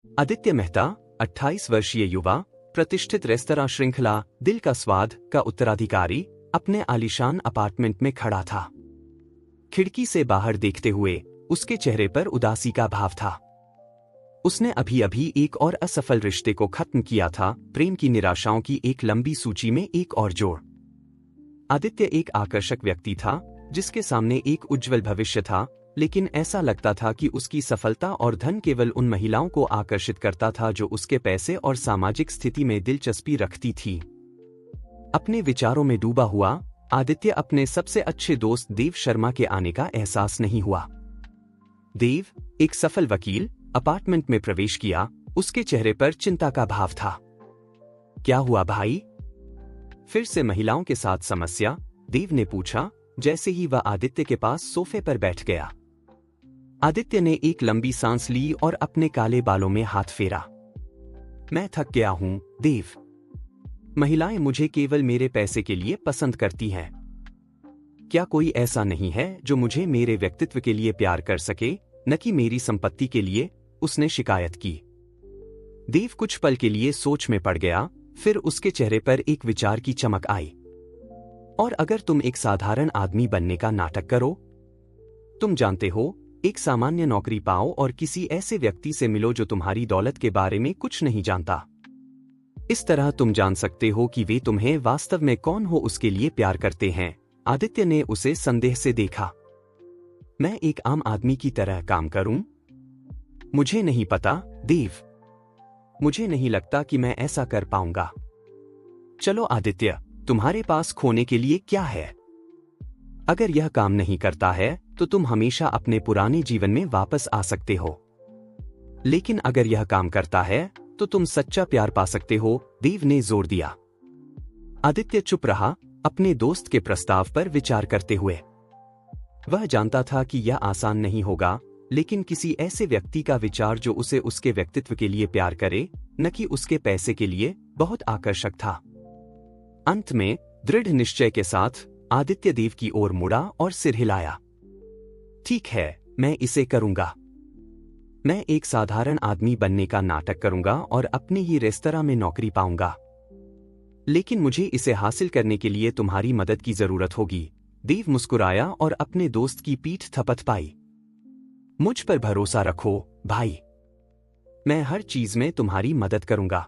आदित्य मेहता 28 वर्षीय युवा, प्रतिष्ठित रेस्तरां श्रृंखला दिल का स्वाद का उत्तराधिकारी, अपने आलीशान अपार्टमेंट में खड़ा था। खिड़की से बाहर देखते हुए उसके चेहरे पर उदासी का भाव था। उसने अभी अभी एक और असफल रिश्ते को खत्म किया था, प्रेम की निराशाओं की एक लंबी सूची में एक और जोड़। आदित्य एक आकर्षक व्यक्ति था जिसके सामने एक उज्जवल भविष्य था, लेकिन ऐसा लगता था कि उसकी सफलता और धन केवल उन महिलाओं को आकर्षित करता था जो उसके पैसे और सामाजिक स्थिति में दिलचस्पी रखती थी। अपने विचारों में डूबा हुआ आदित्य अपने सबसे अच्छे दोस्त देव शर्मा के आने का एहसास नहीं हुआ। देव, एक सफल वकील, अपार्टमेंट में प्रवेश किया। उसके चेहरे पर चिंता का भाव था। क्या हुआ भाई? फिर से महिलाओं के साथ समस्या? देव ने पूछा जैसे ही वह आदित्य के पास सोफे पर बैठ गया। आदित्य ने एक लंबी सांस ली और अपने काले बालों में हाथ फेरा। मैं थक गया हूं, देव। महिलाएं मुझे केवल मेरे पैसे के लिए पसंद करती हैं। क्या कोई ऐसा नहीं है जो मुझे मेरे व्यक्तित्व के लिए प्यार कर सके, न कि मेरी संपत्ति के लिए? उसने शिकायत की। देव कुछ पल के लिए सोच में पड़ गया, फिर उसके चेहरे पर एक विचार की चमक आई। और अगर तुम एक साधारण आदमी बनने का नाटक करो? तुम जानते हो, एक सामान्य नौकरी पाओ और किसी ऐसे व्यक्ति से मिलो जो तुम्हारी दौलत के बारे में कुछ नहीं जानता। इस तरह तुम जान सकते हो कि वे तुम्हें वास्तव में कौन हो उसके लिए प्यार करते हैं। आदित्य ने उसे संदेह से देखा। मैं एक आम आदमी की तरह काम करूं? मुझे नहीं पता, देव। मुझे नहीं लगता कि मैं ऐसा कर पाऊंगा। चलो आदित्य, तुम्हारे पास खोने के लिए क्या है? अगर यह काम नहीं करता है तो तुम हमेशा अपने पुराने जीवन में वापस आ सकते हो, लेकिन अगर यह काम करता है तो तुम सच्चा प्यार पा सकते हो, देव ने जोर दिया। आदित्य चुप रहा, अपने दोस्त के प्रस्ताव पर विचार करते हुए। वह जानता था कि यह आसान नहीं होगा, लेकिन किसी ऐसे व्यक्ति का विचार जो उसे उसके व्यक्तित्व के लिए प्यार करे, न कि उसके पैसे के लिए, बहुत आकर्षक था। अंत में दृढ़ निश्चय के साथ आदित्य देव की ओर मुड़ा और सिर हिलाया। ठीक है, मैं इसे करूंगा। मैं एक साधारण आदमी बनने का नाटक करूंगा और अपने ही रेस्तरां में नौकरी पाऊंगा, लेकिन मुझे इसे हासिल करने के लिए तुम्हारी मदद की जरूरत होगी। देव मुस्कुराया और अपने दोस्त की पीठ थपथपाई। मुझ पर भरोसा रखो, भाई। मैं हर चीज में तुम्हारी मदद करूंगा।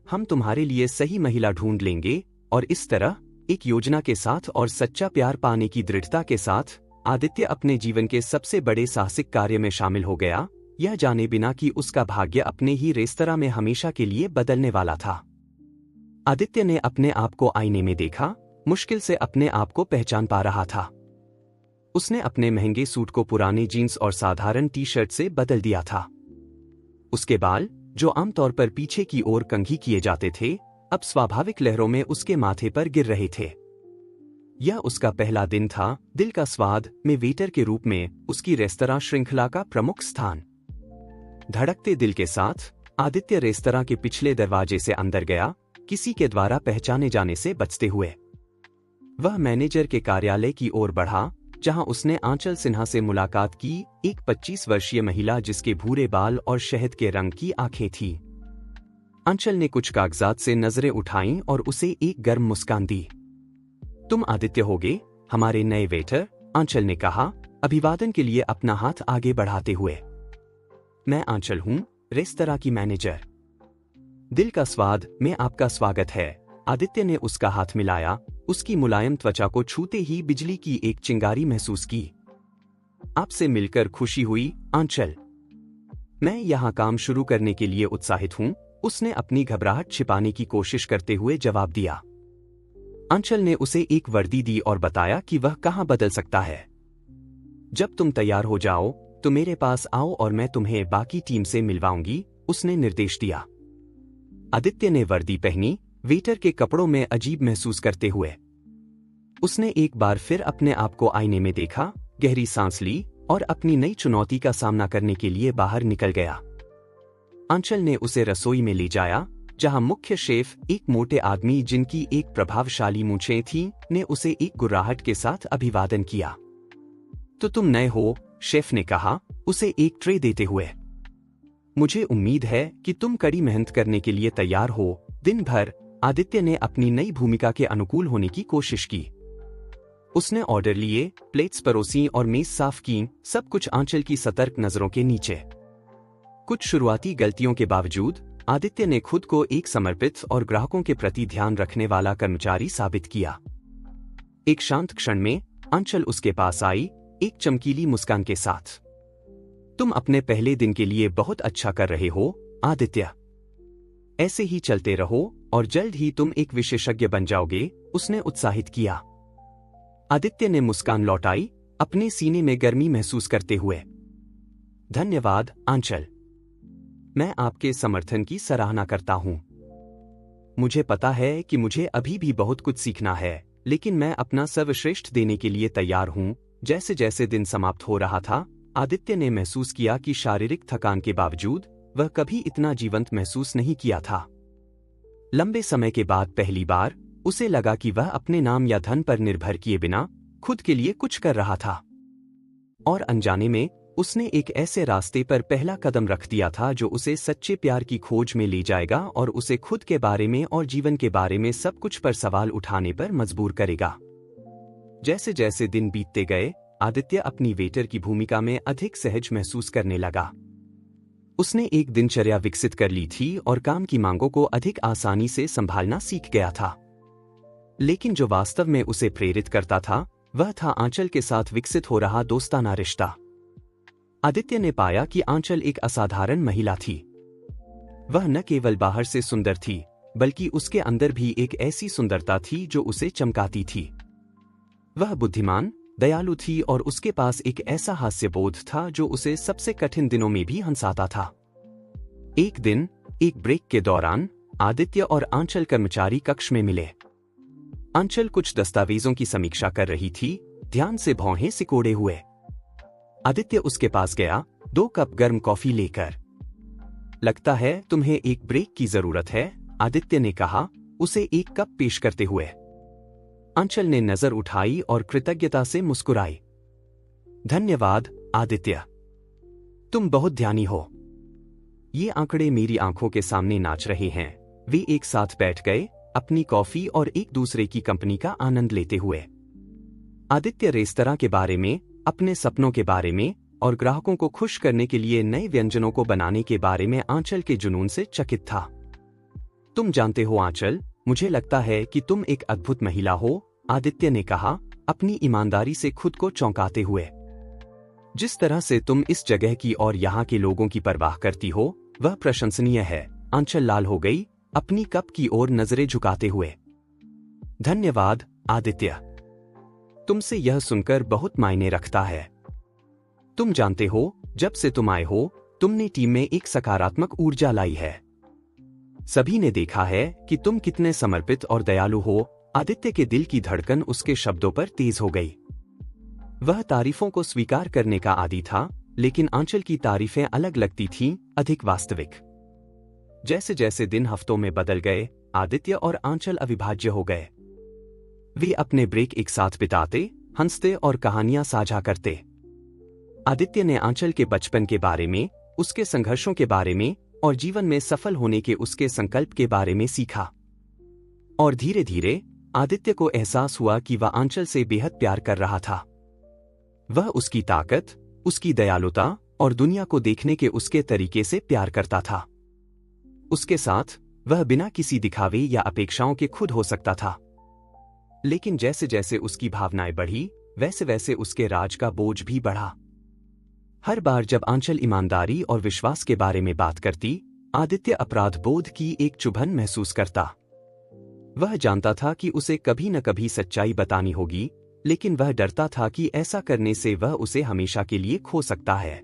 हम तुम्हारे लिए सही महिला ढूंढ लेंगे। और इस तरह एक योजना के साथ और सच्चा प्यार पाने की दृढ़ता के साथ आदित्य अपने जीवन के सबसे बड़े साहसिक कार्य में शामिल हो गया, यह जाने बिना कि उसका भाग्य अपने ही रेस्तरां में हमेशा के लिए बदलने वाला था। आदित्य ने अपने आप को आईने में देखा, मुश्किल से अपने आप को पहचान पा रहा था। उसने अपने महंगे सूट को पुराने जीन्स और साधारण टी शर्ट से बदल दिया था। उसके बाल, जो आमतौर पर पीछे की ओर कंघी किए जाते थे, अब स्वाभाविक लहरों में उसके माथे पर गिर रहे थे। यह उसका पहला दिन था दिल का स्वाद में वेटर के रूप में उसकी रेस्तरां श्रृंखला का प्रमुख स्थान। धड़कते दिल के साथ आदित्य रेस्तरां के पिछले दरवाजे से अंदर गया, किसी के द्वारा पहचाने जाने से बचते हुए। वह मैनेजर के कार्यालय की ओर बढ़ा, जहां उसने आंचल सिन्हा से मुलाकात की, एक 25 वर्षीय महिला जिसके भूरे बाल और शहद के रंग की आंखें थीं। आंचल ने कुछ कागजात से नजरें उठाईं और उसे एक गर्म मुस्कान दी। तुम आदित्य होगे, हमारे नए वेटर, आंचल ने कहा, अभिवादन के लिए अपना हाथ आगे बढ़ाते हुए। मैं आंचल हूं, रेस्तरां की मैनेजर। दिल का स्वाद में आपका स्वागत है। आदित्य ने उसका हाथ मिलाया, उसकी मुलायम त्वचा को छूते ही बिजली की एक चिंगारी महसूस की। आपसे मिलकर खुशी हुई, आंचल। मैं यहां काम शुरू करने के लिए उत्साहित हूं, उसने अपनी घबराहट छिपाने की कोशिश करते हुए जवाब दिया। आंचल ने उसे एक वर्दी दी और बताया कि वह कहां बदल सकता है। जब तुम तैयार हो जाओ तो मेरे पास आओ और मैं तुम्हें बाकी टीम से मिलवाऊंगी, उसने निर्देश दिया। आदित्य ने वर्दी पहनी, वेटर के कपड़ों में अजीब महसूस करते हुए। उसने एक बार फिर अपने आप को आईने में देखा, गहरी सांस ली और अपनी नई चुनौती का सामना करने के लिए बाहर निकल गया। आंचल ने उसे रसोई में ले जाया, जहां मुख्य शेफ, एक मोटे आदमी जिनकी एक प्रभावशाली मूंछें थीं, ने उसे एक गुर्राहट के साथ अभिवादन किया। तो तुम नए हो, शेफ ने कहा, उसे एक ट्रे देते हुए। मुझे उम्मीद है कि तुम कड़ी मेहनत करने के लिए तैयार हो। दिन भर आदित्य ने अपनी नई भूमिका के अनुकूल होने की कोशिश की। उसने ऑर्डर लिए, प्लेट्स परोसी और मेज साफ की, सब कुछ आंचल की सतर्क नजरों के नीचे। कुछ शुरुआती गलतियों के बावजूद आदित्य ने खुद को एक समर्पित और ग्राहकों के प्रति ध्यान रखने वाला कर्मचारी साबित किया। एक शांत क्षण में आंचल उसके पास आई, एक चमकीली मुस्कान के साथ। तुम अपने पहले दिन के लिए बहुत अच्छा कर रहे हो, आदित्य। ऐसे ही चलते रहो और जल्द ही तुम एक विशेषज्ञ बन जाओगे, उसने उत्साहित किया। आदित्य ने मुस्कान लौटाई, अपने सीने में गर्मी महसूस करते हुए। धन्यवाद, आंचल। मैं आपके समर्थन की सराहना करता हूं। मुझे पता है कि मुझे अभी भी बहुत कुछ सीखना है, लेकिन मैं अपना सर्वश्रेष्ठ देने के लिए तैयार हूं। जैसे जैसे दिन समाप्त हो रहा था, आदित्य ने महसूस किया कि शारीरिक थकान के बावजूद वह कभी इतना जीवंत महसूस नहीं किया था। लंबे समय के बाद पहली बार उसे लगा कि वह अपने नाम या धन पर निर्भर किए बिना खुद के लिए कुछ कर रहा था। और अनजाने में उसने एक ऐसे रास्ते पर पहला कदम रख दिया था जो उसे सच्चे प्यार की खोज में ले जाएगा और उसे खुद के बारे में और जीवन के बारे में सब कुछ पर सवाल उठाने पर मजबूर करेगा। जैसे जैसे दिन बीतते गए, आदित्य अपनी वेटर की भूमिका में अधिक सहज महसूस करने लगा। उसने एक दिनचर्या विकसित कर ली थी और काम की मांगों को अधिक आसानी से संभालना सीख गया था। लेकिन जो वास्तव में उसे प्रेरित करता था, वह था आंचल के साथ विकसित हो रहा दोस्ताना रिश्ता। आदित्य ने पाया कि आंचल एक असाधारण महिला थी। वह न केवल बाहर से सुंदर थी, बल्कि उसके अंदर भी एक ऐसी सुंदरता थी जो उसे चमकाती थी। वह बुद्धिमान, दयालु थी और उसके पास एक ऐसा हास्यबोध था जो उसे सबसे कठिन दिनों में भी हंसाता था। एक दिन, एक ब्रेक के दौरान, आदित्य और आंचल कर्मचारी कक्ष में मिले। आंचल कुछ दस्तावेजों की समीक्षा कर रही थी, ध्यान से भौहें सिकोड़े हुए। आदित्य उसके पास गया, 2 कप गर्म कॉफी लेकर। लगता है तुम्हें एक ब्रेक की जरूरत है, आदित्य ने कहा, उसे एक कप पेश करते हुए। आंचल ने नजर उठाई और कृतज्ञता से मुस्कुराई। धन्यवाद, आदित्य। तुम बहुत ध्यानी हो। ये आंकड़े मेरी आंखों के सामने नाच रहे हैं। वे एक साथ बैठ गए, अपनी कॉफी और एक दूसरे की कंपनी का आनंद लेते हुए। आदित्य रेस्तरां के बारे में, अपने सपनों के बारे में और ग्राहकों को खुश करने के लिए नए व्यंजनों को बनाने के बारे में आंचल के जुनून से चकित था। तुम जानते हो आंचल, मुझे लगता है कि तुम एक अद्भुत महिला हो, आदित्य ने कहा, अपनी ईमानदारी से खुद को चौंकाते हुए। जिस तरह से तुम इस जगह की और यहाँ के लोगों की परवाह करती हो, वह प्रशंसनीय है। आंचल लाल हो गई, अपनी कप की ओर नजरें झुकाते हुए। धन्यवाद, आदित्य। तुमसे यह सुनकर बहुत मायने रखता है। तुम जानते हो, जब से तुम आए हो, तुमने टीम में एक सकारात्मक ऊर्जा लाई है। सभी ने देखा है कि तुम कितने समर्पित और दयालु हो। आदित्य के दिल की धड़कन उसके शब्दों पर तेज हो गई। वह तारीफों को स्वीकार करने का आदी था, लेकिन आंचल की तारीफें अलग लगती थीं, अधिक वास्तविक। जैसे जैसे दिन हफ्तों में बदल गए, आदित्य और आंचल अविभाज्य हो गए। वे अपने ब्रेक एक साथ बिताते, हंसते और कहानियां साझा करते। आदित्य ने आंचल के बचपन के बारे में, उसके संघर्षों के बारे में और जीवन में सफल होने के उसके संकल्प के बारे में सीखा। और धीरे धीरे आदित्य को एहसास हुआ कि वह आंचल से बेहद प्यार कर रहा था। वह उसकी ताकत, उसकी दयालुता और दुनिया को देखने के उसके तरीके से प्यार करता था। उसके साथ वह बिना किसी दिखावे या अपेक्षाओं के खुद हो सकता था। लेकिन जैसे जैसे उसकी भावनाएं बढ़ी, वैसे वैसे उसके राज का बोझ भी बढ़ा। हर बार जब आंचल ईमानदारी और विश्वास के बारे में बात करती, आदित्य अपराध बोध की एक चुभन महसूस करता। वह जानता था कि उसे कभी न कभी सच्चाई बतानी होगी, लेकिन वह डरता था कि ऐसा करने से वह उसे हमेशा के लिए खो सकता है।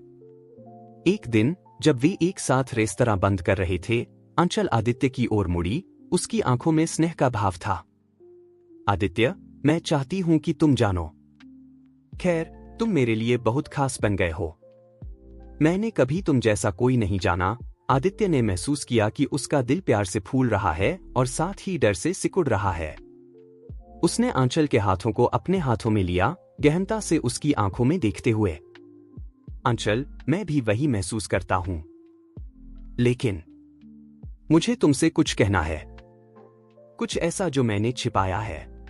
एक दिन, जब वे एक साथ रेस्तरां बंद कर रहे थे, आंचल आदित्य की ओर मुड़ी, उसकी आंखों में स्नेह का भाव था। आदित्य, मैं चाहती हूं कि तुम जानो। खैर, तुम मेरे लिए बहुत खास बन गए हो। मैंने कभी तुम जैसा कोई नहीं जाना। आदित्य ने महसूस किया कि उसका दिल प्यार से फूल रहा है और साथ ही डर से सिकुड़ रहा है। उसने आंचल के हाथों को अपने हाथों में लिया, गहनता से उसकी आंखों में देखते हुए। आंचल, मैं भी वही महसूस करता हूं। लेकिन मुझे तुमसे कुछ कहना है, कुछ ऐसा जो मैंने छिपाया है।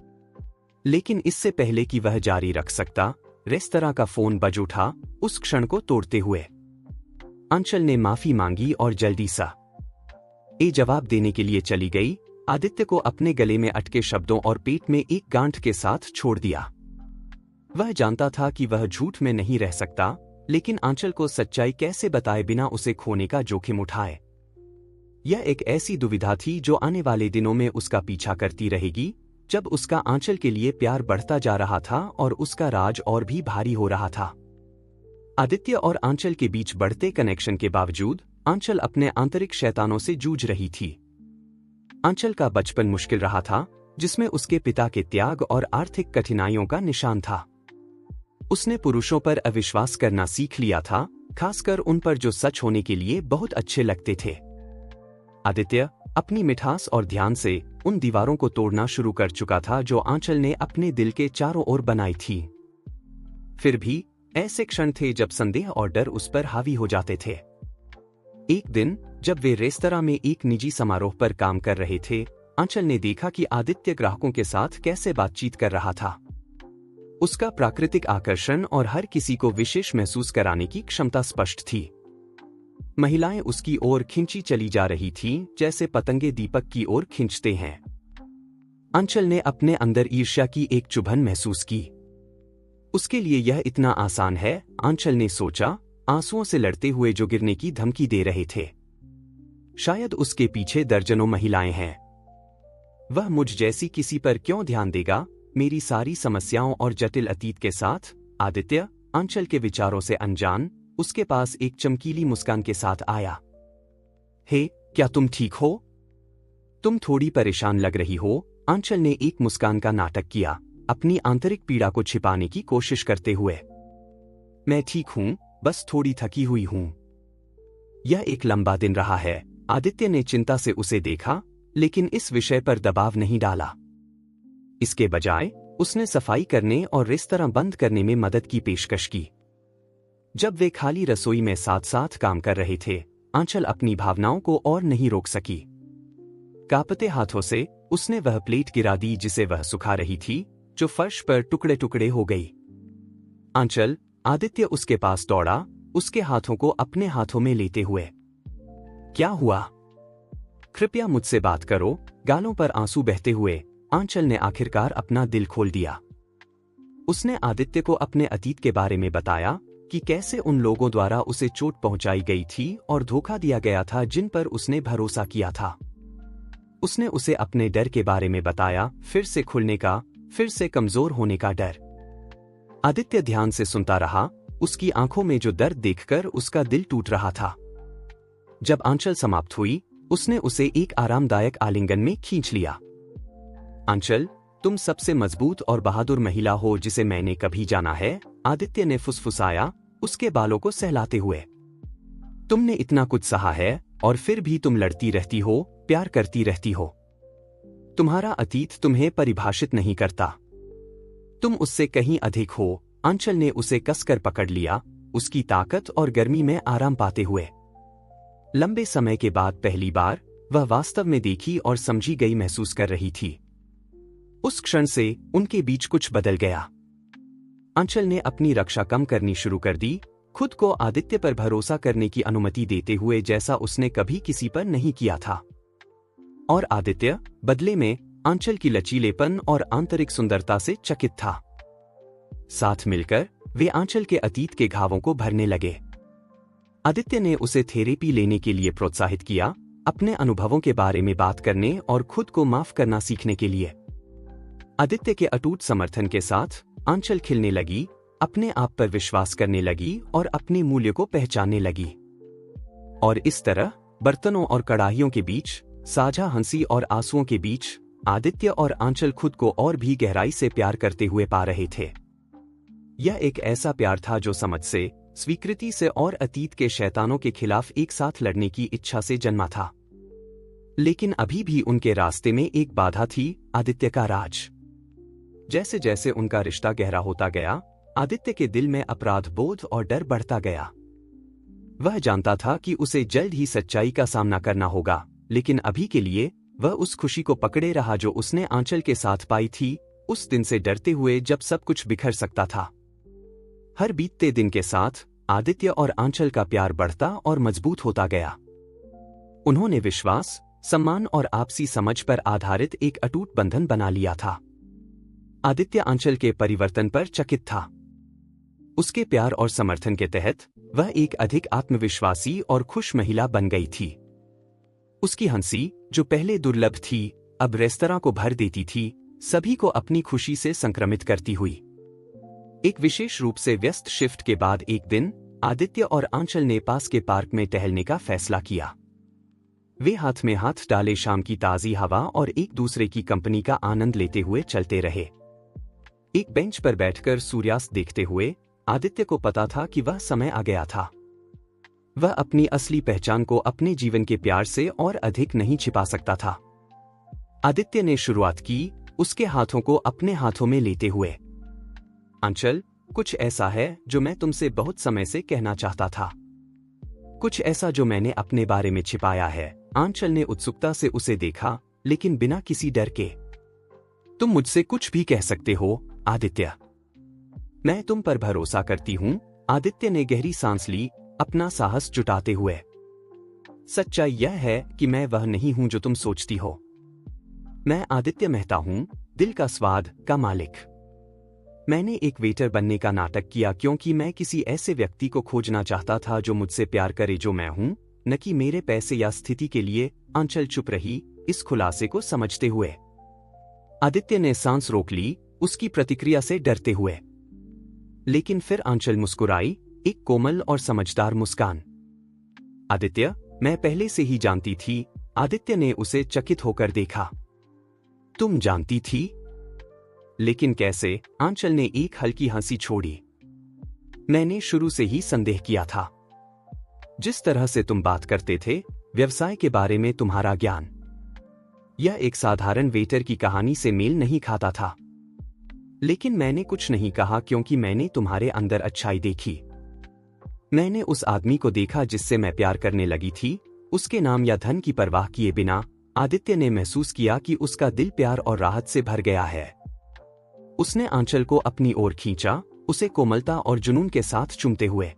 लेकिन इससे पहले कि वह जारी रख सकता, रेस्तरां का फोन बज उठा, उस क्षण को तोड़ते हुए। आंचल ने माफी मांगी और जल्दी सा जवाब देने के लिए चली गई। आदित्य को अपने गले में अटके शब्दों और पेट में एक गांठ के साथ छोड़ दिया। वह जानता था कि वह झूठ में नहीं रह सकता, लेकिन आंचल को सच्चाई कैसे बताए बिना उसे खोने का जोखिम उठाए। यह एक ऐसी दुविधा थी जो आने वाले दिनों में उसका पीछा करती रहेगी, जब उसका आंचल के लिए प्यार बढ़ता जा रहा था और उसका राज और भी भारी हो रहा था। आदित्य और आंचल के बीच बढ़ते कनेक्शन के बावजूद आंचल अपने आंतरिक शैतानों से जूझ रही थी। आंचल का बचपन मुश्किल रहा था, जिसमें उसके पिता के त्याग और आर्थिक कठिनाइयों का निशान था। उसने पुरुषों पर अविश्वास करना सीख लिया था, खासकर उन पर जो सच होने के लिए बहुत अच्छे लगते थे। आदित्य अपनी मिठास और ध्यान से उन दीवारों को तोड़ना शुरू कर चुका था जो आंचल ने अपने दिल के चारों ओर बनाई थी। फिर भी ऐसे क्षण थे जब संदेह और डर उस पर हावी हो जाते थे। एक दिन जब वे रेस्तरां में एक निजी समारोह पर काम कर रहे थे, आंचल ने देखा कि आदित्य ग्राहकों के साथ कैसे बातचीत कर रहा था। उसका प्राकृतिक आकर्षण और हर किसी को विशेष महसूस कराने की क्षमता स्पष्ट थी। महिलाएं उसकी ओर खिंची चली जा रही थीं, जैसे पतंगे दीपक की ओर खिंचते हैं। आंचल ने अपने अंदर ईर्ष्या की एक चुभन महसूस की। उसके लिए यह इतना आसान है, आंचल ने सोचा, आंसुओं से लड़ते हुए जो गिरने की धमकी दे रहे थे। शायद उसके पीछे दर्जनों महिलाएं हैं। वह मुझ जैसी किसी पर क्यों ध्यान देगा, मेरी सारी समस्याओं और जटिल अतीत के साथ। आदित्य, आंचल के विचारों से अनजान, उसके पास एक चमकीली मुस्कान के साथ आया। हे, क्या तुम ठीक हो? तुम थोड़ी परेशान लग रही हो। आंचल ने एक मुस्कान का नाटक किया, अपनी आंतरिक पीड़ा को छिपाने की कोशिश करते हुए। मैं ठीक हूं, बस थोड़ी थकी हुई हूं। यह एक लंबा दिन रहा है। आदित्य ने चिंता से उसे देखा, लेकिन इस विषय पर दबाव नहीं डाला। इसके बजाय उसने सफाई करने और रेस्तरां बंद करने में मदद की पेशकश की। जब वे खाली रसोई में साथ साथ काम कर रहे थे, आंचल अपनी भावनाओं को और नहीं रोक सकी। कांपते हाथों से उसने वह प्लेट गिरा दी जिसे वह सुखा रही थी, जो फर्श पर टुकड़े टुकड़े हो गई। आंचल, आदित्य उसके पास दौड़ा, उसके हाथों को अपने हाथों में लेते हुए। क्या हुआ? कृपया मुझसे बात करो। गालों पर आंसू बहते हुए आंचल ने आखिरकार अपना दिल खोल दिया। उसने आदित्य को अपने अतीत के बारे में बताया कि कैसे उन लोगों द्वारा उसे चोट पहुंचाई गई थी और धोखा दिया गया था जिन पर उसने भरोसा किया था। उसने उसे अपने डर के बारे में बताया, फिर से खुलने का, फिर से कमजोर होने का डर। आदित्य ध्यान से सुनता रहा, उसकी आंखों में जो दर्द देखकर उसका दिल टूट रहा था। जब आंचल समाप्त हुई, उसने उसे एक आरामदायक आलिंगन में खींच लिया। आंचल, तुम सबसे मजबूत और बहादुर महिला हो जिसे मैंने कभी जाना है, आदित्य ने फुसफुसाया, उसके बालों को सहलाते हुए। तुमने इतना कुछ सहा है और फिर भी तुम लड़ती रहती हो, प्यार करती रहती हो। तुम्हारा अतीत तुम्हें परिभाषित नहीं करता। तुम उससे कहीं अधिक हो। आंचल ने उसे कसकर पकड़ लिया, उसकी ताकत और गर्मी में आराम पाते हुए। लंबे समय के बाद पहली बार वह वास्तव में देखी और समझी गई महसूस कर रही थी। उस क्षण से उनके बीच कुछ बदल गया। आंचल ने अपनी रक्षा कम करनी शुरू कर दी, खुद को आदित्य पर भरोसा करने की अनुमति देते हुए जैसा उसने कभी किसी पर नहीं किया था। और आदित्य बदले में आंचल की लचीलेपन और आंतरिक सुंदरता से चकित था। साथ मिलकर वे आंचल के अतीत के घावों को भरने लगे। आदित्य ने उसे थेरेपी लेने के लिए प्रोत्साहित किया, अपने अनुभवों के बारे में बात करने और खुद को माफ करना सीखने के लिए। आदित्य के अटूट समर्थन के साथ आंचल खिलने लगी, अपने आप पर विश्वास करने लगी और अपने मूल्य को पहचानने लगी। और इस तरह बर्तनों और कड़ाहियों के बीच, साझा हंसी और आंसुओं के बीच, आदित्य और आंचल खुद को और भी गहराई से प्यार करते हुए पा रहे थे। यह एक ऐसा प्यार था जो समझ से, स्वीकृति से और अतीत के शैतानों के खिलाफ एक साथ लड़ने की इच्छा से जन्मा था। लेकिन अभी भी उनके रास्ते में एक बाधा थी, आदित्य का राज। जैसे जैसे उनका रिश्ता गहरा होता गया, आदित्य के दिल में अपराध बोध और डर बढ़ता गया। वह जानता था कि उसे जल्द ही सच्चाई का सामना करना होगा, लेकिन अभी के लिए वह उस खुशी को पकड़े रहा जो उसने आंचल के साथ पाई थी, उस दिन से डरते हुए जब सब कुछ बिखर सकता था। हर बीतते दिन के साथ आदित्य और आंचल का प्यार बढ़ता और मजबूत होता गया। उन्होंने विश्वास, सम्मान और आपसी समझ पर आधारित एक अटूट बंधन बना लिया था। आदित्य आंचल के परिवर्तन पर चकित था। उसके प्यार और समर्थन के तहत वह एक अधिक आत्मविश्वासी और खुश महिला बन गई थी। उसकी हंसी, जो पहले दुर्लभ थी, अब रेस्तरां को भर देती थी, सभी को अपनी खुशी से संक्रमित करती हुई। एक विशेष रूप से व्यस्त शिफ्ट के बाद एक दिन आदित्य और आंचल ने पास के पार्क में टहलने का फैसला किया। वे हाथ में हाथ डाले शाम की ताजी हवा और एक दूसरे की कंपनी का आनंद लेते हुए चलते रहे। एक बेंच पर बैठकर सूर्यास्त देखते हुए आदित्य को पता था कि वह समय आ गया था। वह अपनी असली पहचान को अपने जीवन के प्यार से और अधिक नहीं छिपा सकता था। आदित्य ने शुरुआत की, उसके हाथों को अपने हाथों में लेते हुए। आंचल, कुछ ऐसा है जो मैं तुमसे बहुत समय से कहना चाहता था। कुछ ऐसा जो मैंने अपने बारे में छिपाया है। आंचल ने उत्सुकता से उसे देखा, लेकिन बिना किसी डर के। तुम मुझसे कुछ भी कह सकते हो, आदित्य। मैं तुम पर भरोसा करती हूं। आदित्य ने गहरी सांस ली, अपना साहस जुटाते हुए। सच्चाई यह है कि मैं वह नहीं हूं जो तुम सोचती हो। मैं आदित्य मेहता हूं, दिल का स्वाद का मालिक। मैंने एक वेटर बनने का नाटक किया क्योंकि मैं किसी ऐसे व्यक्ति को खोजना चाहता था जो मुझसे प्यार करे जो मैं हूं, न कि मेरे पैसे या स्थिति के लिए। आंचल चुप रही, इस खुलासे को समझते हुए। आदित्य ने सांस रोक ली, उसकी प्रतिक्रिया से डरते हुए। लेकिन फिर आंचल मुस्कुराई, एक कोमल और समझदार मुस्कान। आदित्य, मैं पहले से ही जानती थी। आदित्य ने उसे चकित होकर देखा। तुम जानती थी? लेकिन कैसे? आंचल ने एक हल्की हंसी छोड़ी। मैंने शुरू से ही संदेह किया था। जिस तरह से तुम बात करते थे, व्यवसाय के बारे में तुम्हारा ज्ञान, यह एक साधारण वेटर की कहानी से मेल नहीं खाता था। लेकिन मैंने कुछ नहीं कहा क्योंकि मैंने तुम्हारे अंदर अच्छाई देखी। मैंने उस आदमी को देखा जिससे मैं प्यार करने लगी थी, उसके नाम या धन की परवाह किए बिना। आदित्य ने महसूस किया कि उसका दिल प्यार और राहत से भर गया है। उसने आंचल को अपनी ओर खींचा, उसे कोमलता और जुनून के साथ चूमते हुए।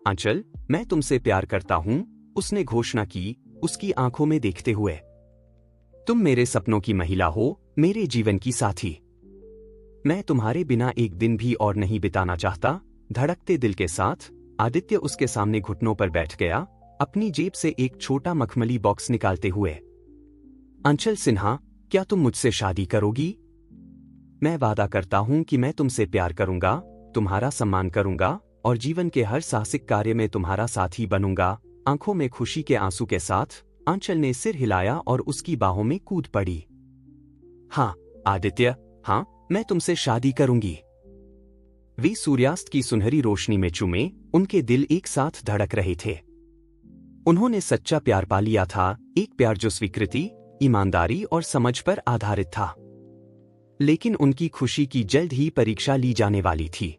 आंचल, मैं तुमसे प्यार करता हूं, उसने घोषणा की, उसकी आंखों में देखते हुए। तुम मेरे सपनों की महिला हो, मेरे जीवन की साथी। मैं तुम्हारे बिना एक दिन भी और नहीं बिताना चाहता। धड़कते दिल के साथ आदित्य उसके सामने घुटनों पर बैठ गया, अपनी जेब से एक छोटा मखमली बॉक्स निकालते हुए। आंचल सिन्हा, क्या तुम मुझसे शादी करोगी? मैं वादा करता हूं कि मैं तुमसे प्यार करूंगा, तुम्हारा सम्मान करूंगा और जीवन के हर साहसिक कार्य में तुम्हारा साथी बनूंगा। आंखों में खुशी के आंसू के साथ आंचल ने सिर हिलाया और उसकी बाहों में कूद पड़ी। हाँ आदित्य, हाँ, मैं तुमसे शादी करूंगी। वे सूर्यास्त की सुनहरी रोशनी में चूमे, उनके दिल एक साथ धड़क रहे थे। उन्होंने सच्चा प्यार पा लिया था, एक प्यार जो स्वीकृति, ईमानदारी और समझ पर आधारित था। लेकिन उनकी खुशी की जल्द ही परीक्षा ली जाने वाली थी।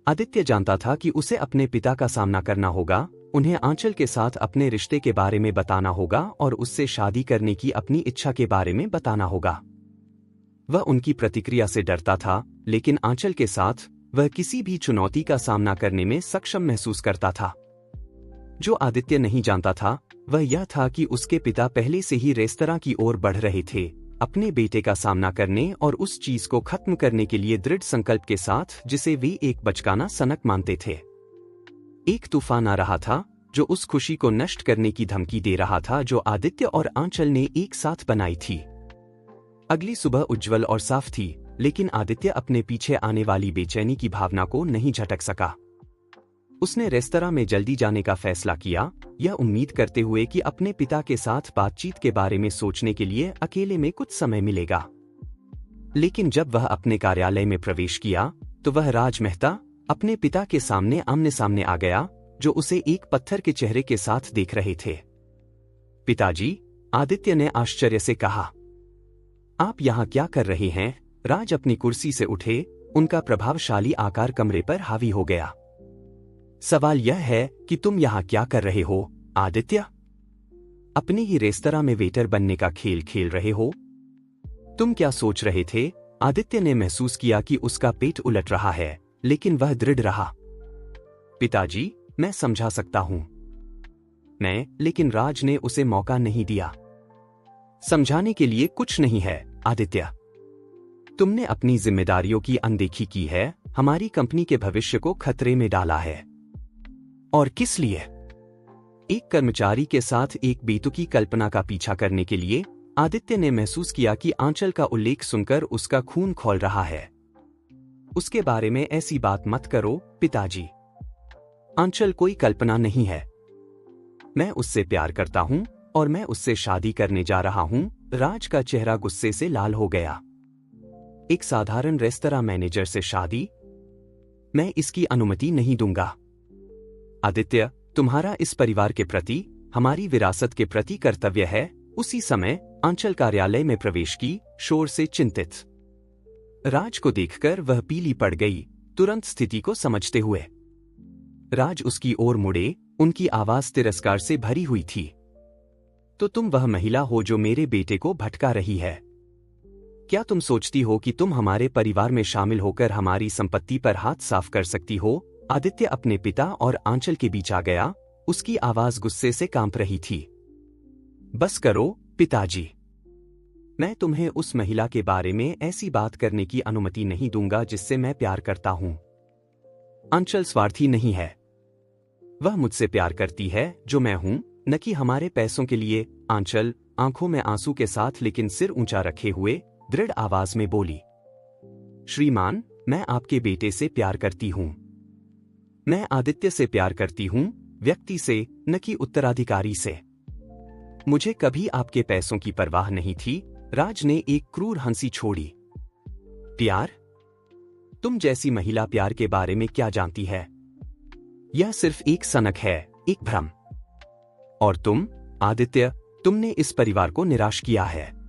आदित्य जानता था कि उसे अपने पिता का सामना करना होगा, उन्हें आंचल के साथ अपने रिश्ते के बारे में बताना होगा और उससे शादी करने की अपनी इच्छा के बारे में बताना होगा। वह उनकी प्रतिक्रिया से डरता था, लेकिन आंचल के साथ वह किसी भी चुनौती का सामना करने में सक्षम महसूस करता था। जो आदित्य नहीं जानता था, वह यह था कि उसके पिता पहले से ही रेस्तरां की ओर बढ़ रहे थे, अपने बेटे का सामना करने और उस चीज को खत्म करने के लिए दृढ़ संकल्प के साथ जिसे वे एक बचकाना सनक मानते थे। एक तूफान आ रहा था जो उस खुशी को नष्ट करने की धमकी दे रहा था जो आदित्य और आंचल ने एक साथ बनाई थी। अगली सुबह उज्जवल और साफ थी, लेकिन आदित्य अपने पीछे आने वाली बेचैनी की भावना को नहीं झटक सका। उसने रेस्तरां में जल्दी जाने का फैसला किया, यह उम्मीद करते हुए कि अपने पिता के साथ बातचीत के बारे में सोचने के लिए अकेले में कुछ समय मिलेगा। लेकिन जब वह अपने कार्यालय में प्रवेश किया, तो वह राज मेहता अपने पिता के सामने आमने सामने आ गया, जो उसे एक पत्थर के चेहरे के साथ देख रहे थे। पिताजी, आदित्य ने आश्चर्य से कहा, आप यहाँ क्या कर रहे हैं? राज अपनी कुर्सी से उठे, उनका प्रभावशाली आकार कमरे पर हावी हो गया। सवाल यह है कि तुम यहाँ क्या कर रहे हो, आदित्य? अपने ही रेस्तरां में वेटर बनने का खेल खेल रहे हो? तुम क्या सोच रहे थे? आदित्य ने महसूस किया कि उसका पेट उलट रहा है, लेकिन वह दृढ़ रहा। पिताजी, मैं समझा सकता हूं। लेकिन राज ने उसे मौका नहीं दिया। समझाने के लिए कुछ नहीं है, आदित्य। तुमने अपनी जिम्मेदारियों की अनदेखी की है, हमारी कंपनी के भविष्य को खतरे में डाला है। और किस लिए? एक कर्मचारी के साथ एक बेतुकी कल्पना का पीछा करने के लिए। आदित्य ने महसूस किया कि आंचल का उल्लेख सुनकर उसका खून खौल रहा है। उसके बारे में ऐसी बात मत करो, पिताजी। आंचल कोई कल्पना नहीं है। मैं उससे प्यार करता हूं और मैं उससे शादी करने जा रहा हूं। राज का चेहरा गुस्से से लाल हो गया। एक साधारण रेस्तरां मैनेजर से शादी? मैं इसकी अनुमति नहीं दूंगा। आदित्य, तुम्हारा इस परिवार के प्रति, हमारी विरासत के प्रति कर्तव्य है। उसी समय आंचल कार्यालय में प्रवेश की, शोर से चिंतित। राज को देखकर वह पीली पड़ गई, तुरंत स्थिति को समझते हुए। राज उसकी ओर मुड़े, उनकी आवाज तिरस्कार से भरी हुई थी। तो तुम वह महिला हो जो मेरे बेटे को भटका रही है? क्या तुम सोचती हो कि तुम हमारे परिवार में शामिल होकर हमारी संपत्ति पर हाथ साफ कर सकती हो? आदित्य अपने पिता और आंचल के बीच आ गया, उसकी आवाज गुस्से से कांप रही थी। बस करो, पिताजी। मैं तुम्हें उस महिला के बारे में ऐसी बात करने की अनुमति नहीं दूंगा जिससे मैं प्यार करता हूं। आंचल स्वार्थी नहीं है। वह मुझसे प्यार करती है जो मैं हूं, न कि हमारे पैसों के लिए। आंचल आंखों में आंसू के साथ लेकिन सिर ऊंचा रखे हुए दृढ़ आवाज में बोली, श्रीमान, मैं आपके बेटे से प्यार करती हूं। मैं आदित्य से प्यार करती हूं, व्यक्ति से, न कि उत्तराधिकारी से। मुझे कभी आपके पैसों की परवाह नहीं थी। राज ने एक क्रूर हंसी छोड़ी। प्यार? तुम जैसी महिला प्यार के बारे में क्या जानती है? यह सिर्फ एक सनक है, एक भ्रम। और तुम, आदित्य, तुमने इस परिवार को निराश किया है।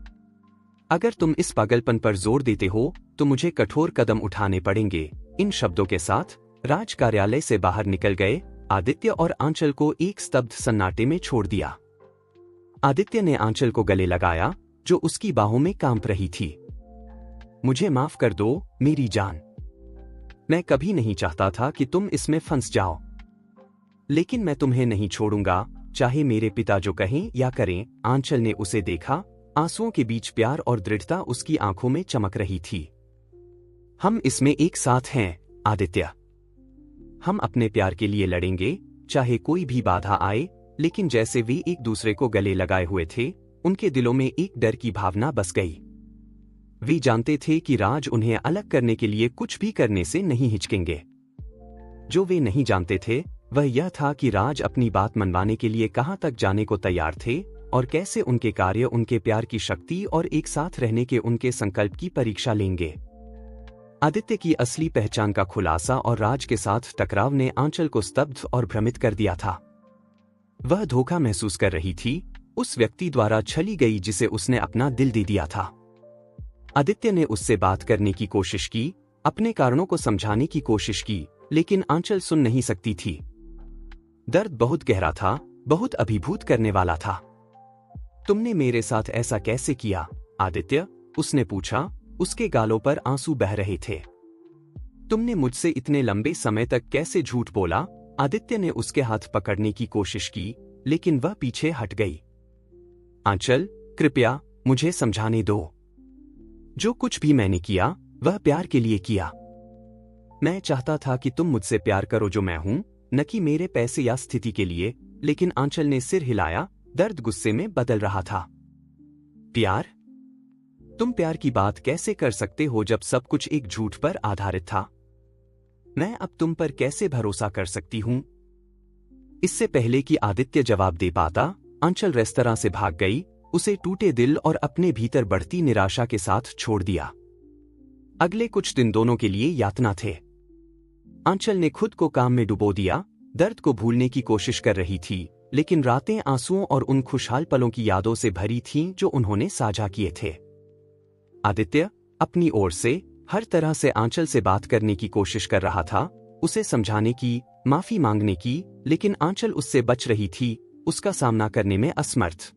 अगर तुम इस पागलपन पर जोर देते हो तो मुझे कठोर कदम उठाने पड़ेंगे। इन शब्दों के साथ राज कार्यालय से बाहर निकल गए। आदित्य और आंचल को एक स्तब्ध सन्नाटे में छोड़ दिया। आदित्य ने आंचल को गले लगाया, जो उसकी बाहों में कांप रही थी। मुझे माफ कर दो, मेरी जान। मैं कभी नहीं चाहता था कि तुम इसमें फंस जाओ। लेकिन मैं तुम्हें नहीं छोड़ूंगा, चाहे मेरे पिता जो कहें या करें। आंचल ने उसे देखा, आंसुओं के बीच प्यार और दृढ़ता उसकी आंखों में चमक रही थी। हम इसमें एक साथ हैं, आदित्य। हम अपने प्यार के लिए लड़ेंगे, चाहे कोई भी बाधा आए। लेकिन जैसे वे एक दूसरे को गले लगाए हुए थे, उनके दिलों में एक डर की भावना बस गई। वे जानते थे कि राज उन्हें अलग करने के लिए कुछ भी करने से नहीं हिचकेंगे। जो वे नहीं जानते थे वह यह था कि राज अपनी बात मनवाने के लिए कहां तक जाने को तैयार थे और कैसे उनके कार्य उनके प्यार की शक्ति और एक साथ रहने के उनके संकल्प की परीक्षा लेंगे। आदित्य की असली पहचान का खुलासा और राज के साथ टकराव ने आंचल को स्तब्ध और भ्रमित कर दिया था। वह धोखा महसूस कर रही थी, उस व्यक्ति द्वारा छली गई जिसे उसने अपना दिल दे दिया था। आदित्य ने उससे बात करने की कोशिश की, अपने कारणों को समझाने की कोशिश की, लेकिन आंचल सुन नहीं सकती थी। दर्द बहुत गहरा था, बहुत अभिभूत करने वाला था। तुमने मेरे साथ ऐसा कैसे किया, आदित्य? उसने पूछा, उसके गालों पर आंसू बह रहे थे। तुमने मुझसे इतने लंबे समय तक कैसे झूठ बोला? आदित्य ने उसके हाथ पकड़ने की कोशिश की, लेकिन वह पीछे हट गई। आंचल, कृपया मुझे समझाने दो। जो कुछ भी मैंने किया वह प्यार के लिए किया। मैं चाहता था कि तुम मुझसे प्यार करो जो मैं हूं, न कि मेरे पैसे या स्थिति के लिए। लेकिन आंचल ने सिर हिलाया, दर्द गुस्से में बदल रहा था। प्यार? तुम प्यार की बात कैसे कर सकते हो जब सब कुछ एक झूठ पर आधारित था? मैं अब तुम पर कैसे भरोसा कर सकती हूं? इससे पहले कि आदित्य जवाब दे पाता, आंचल रेस्तरां से भाग गई, उसे टूटे दिल और अपने भीतर बढ़ती निराशा के साथ छोड़ दिया। अगले कुछ दिन दोनों के लिए यातना थे। आंचल ने खुद को काम में डुबो दिया, दर्द को भूलने की कोशिश कर रही थी, लेकिन रातें आंसुओं और उन खुशहाल पलों की यादों से भरी थीं जो उन्होंने साझा किए थे। आदित्य अपनी ओर से हर तरह से आंचल से बात करने की कोशिश कर रहा था, उसे समझाने की, माफी मांगने की, लेकिन आंचल उससे बच रही थी, उसका सामना करने में असमर्थ।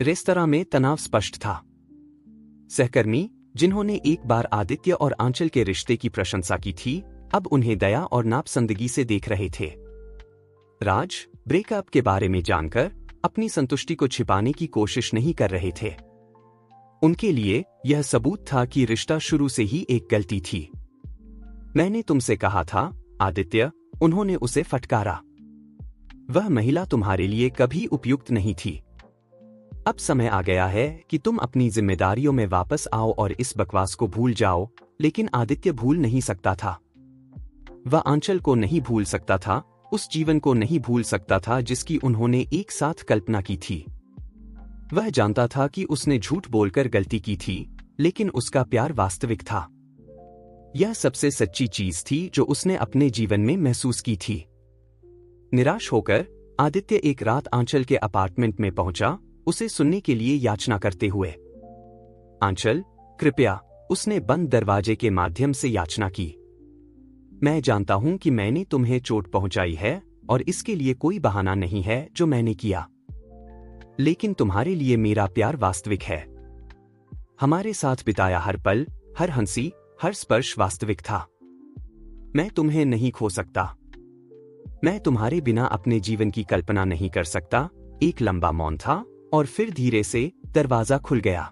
रेस्तरां में तनाव स्पष्ट था। सहकर्मी, जिन्होंने एक बार आदित्य और आंचल के रिश्ते की प्रशंसा की थी, अब उन्हें दया और नापसंदगी से देख रहे थे। राज ब्रेकअप के बारे में जानकर अपनी संतुष्टि को छिपाने की कोशिश नहीं कर रहे थे। उनके लिए यह सबूत था कि रिश्ता शुरू से ही एक गलती थी। मैंने तुमसे कहा था, आदित्य, उन्होंने उसे फटकारा। वह महिला तुम्हारे लिए कभी उपयुक्त नहीं थी। अब समय आ गया है कि तुम अपनी जिम्मेदारियों में वापस आओ और इस बकवास को भूल जाओ। लेकिन आदित्य भूल नहीं सकता था। वह आंचल को नहीं भूल सकता था, उस जीवन को नहीं भूल सकता था जिसकी उन्होंने एक साथ कल्पना की थी। वह जानता था कि उसने झूठ बोलकर गलती की थी, लेकिन उसका प्यार वास्तविक था। यह सबसे सच्ची चीज थी जो उसने अपने जीवन में महसूस की थी। निराश होकर आदित्य एक रात आंचल के अपार्टमेंट में पहुंचा, उसे सुनने के लिए याचना करते हुए। आंचल, कृपया, उसने बंद दरवाजे के माध्यम से याचना की। मैं जानता हूं कि मैंने तुम्हें चोट पहुंचाई है और इसके लिए कोई बहाना नहीं है जो मैंने किया। लेकिन तुम्हारे लिए मेरा प्यार वास्तविक है। हमारे साथ बिताया हर पल, हर हंसी, हर स्पर्श वास्तविक था। मैं तुम्हें नहीं खो सकता। मैं तुम्हारे बिना अपने जीवन की कल्पना नहीं कर सकता। एक लंबा मौन था और फिर धीरे से दरवाजा खुल गया।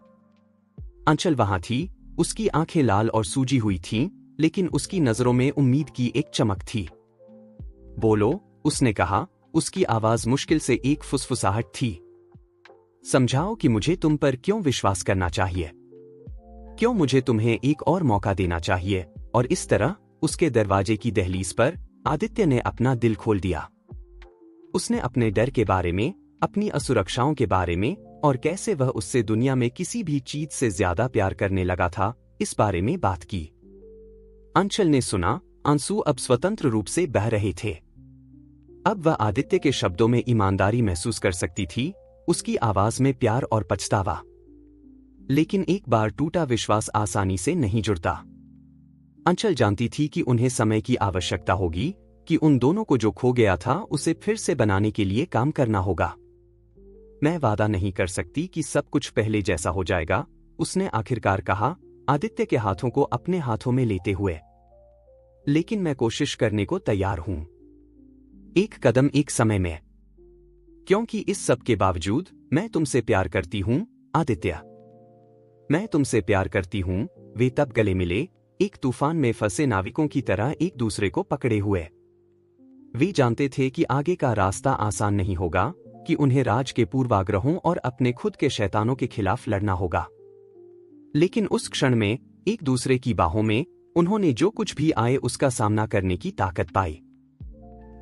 आंचल वहां थी, उसकी आंखें लाल और सूजी हुई थीं, लेकिन उसकी नजरों में उम्मीद की एक चमक थी। बोलो, उसने कहा, उसकी आवाज मुश्किल से एक फुसफुसाहट थी। समझाओ कि मुझे तुम पर क्यों विश्वास करना चाहिए, क्यों मुझे तुम्हें एक और मौका देना चाहिए। और इस तरह उसके दरवाजे की दहलीज पर आदित्य ने अपना दिल खोल दिया। उसने अपने डर के बारे में, अपनी असुरक्षाओं के बारे में और कैसे वह उससे दुनिया में किसी भी चीज से ज्यादा प्यार करने लगा था, इस बारे में बात की। आंचल ने सुना, आंसू अब स्वतंत्र रूप से बह रहे थे। अब वह आदित्य के शब्दों में ईमानदारी महसूस कर सकती थी, उसकी आवाज में प्यार और पछतावा। लेकिन एक बार टूटा विश्वास आसानी से नहीं जुड़ता। आंचल जानती थी कि उन्हें समय की आवश्यकता होगी, कि उन दोनों को जो खो गया था उसे फिर से बनाने के लिए काम करना होगा। मैं वादा नहीं कर सकती कि सब कुछ पहले जैसा हो जाएगा, उसने आखिरकार कहा, आदित्य के हाथों को अपने हाथों में लेते हुए। लेकिन मैं कोशिश करने को तैयार हूं। एक कदम एक समय में। क्योंकि इस सब के बावजूद मैं तुमसे प्यार करती हूं, आदित्य। मैं तुमसे प्यार करती हूं। वे तब गले मिले, एक तूफान में फंसे नाविकों की तरह एक दूसरे को पकड़े हुए। वे जानते थे कि आगे का रास्ता आसान नहीं होगा, कि उन्हें राज के पूर्वाग्रहों और अपने खुद के शैतानों के खिलाफ लड़ना होगा। लेकिन उस क्षण में, एक दूसरे की बाहों में, उन्होंने जो कुछ भी आए उसका सामना करने की ताकत पाई।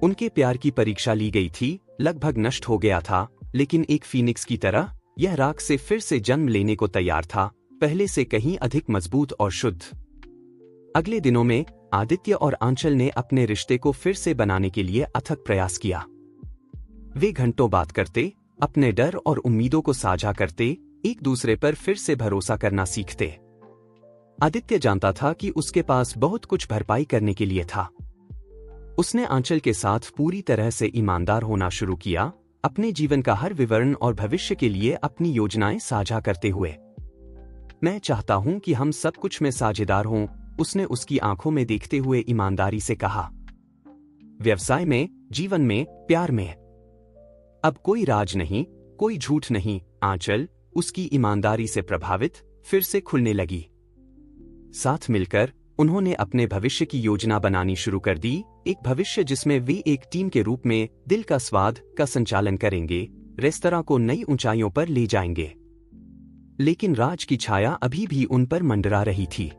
उनके प्यार की परीक्षा ली गई थी, लगभग नष्ट हो गया था, लेकिन एक फीनिक्स की तरह यह राख से फिर से जन्म लेने को तैयार था, पहले से कहीं अधिक मजबूत और शुद्ध। अगले दिनों में आदित्य और आंचल ने अपने रिश्ते को फिर से बनाने के लिए अथक प्रयास किया। वे घंटों बात करते, अपने डर और उम्मीदों को साझा करते, एक दूसरे पर फिर से भरोसा करना सीखते। आदित्य जानता था कि उसके पास बहुत कुछ भरपाई करने के लिए था। उसने आंचल के साथ पूरी तरह से ईमानदार होना शुरू किया, अपने जीवन का हर विवरण और भविष्य के लिए अपनी योजनाएं साझा करते हुए। मैं चाहता हूं कि हम सब कुछ में साझेदार हों, उसने उसकी आंखों में देखते हुए ईमानदारी से कहा। व्यवसाय में, जीवन में, प्यार में। अब कोई राज नहीं, कोई झूठ नहीं। आंचल, उसकी ईमानदारी से प्रभावित, फिर से खुलने लगी। साथ मिलकर उन्होंने अपने भविष्य की योजना बनानी शुरू कर दी, एक भविष्य जिसमें वे एक टीम के रूप में दिल का स्वाद का संचालन करेंगे, रेस्तरां को नई ऊंचाइयों पर ले जाएंगे। लेकिन राज की छाया अभी भी उन पर मंडरा रही थी।